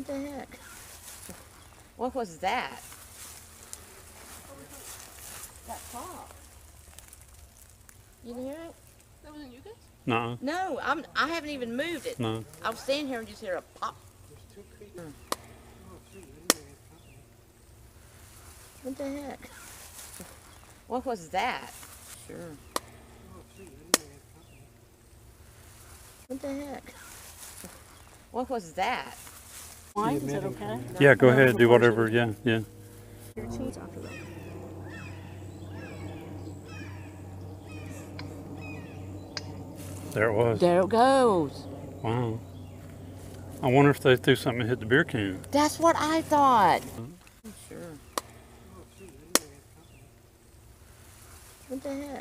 What the heck? What was that? That pop. You didn't hear it? That wasn't you guys? No. No, I haven't even moved it. No. I was standing here and just hear a pop. What the heck? What was that? Sure. What the heck? What was that? Why? Is it okay? Yeah, go ahead. Do whatever. Yeah, yeah. Your cheese after that. There it was. There it goes. Wow. I wonder if they threw something and hit the beer can. That's what I thought. Sure. What the heck?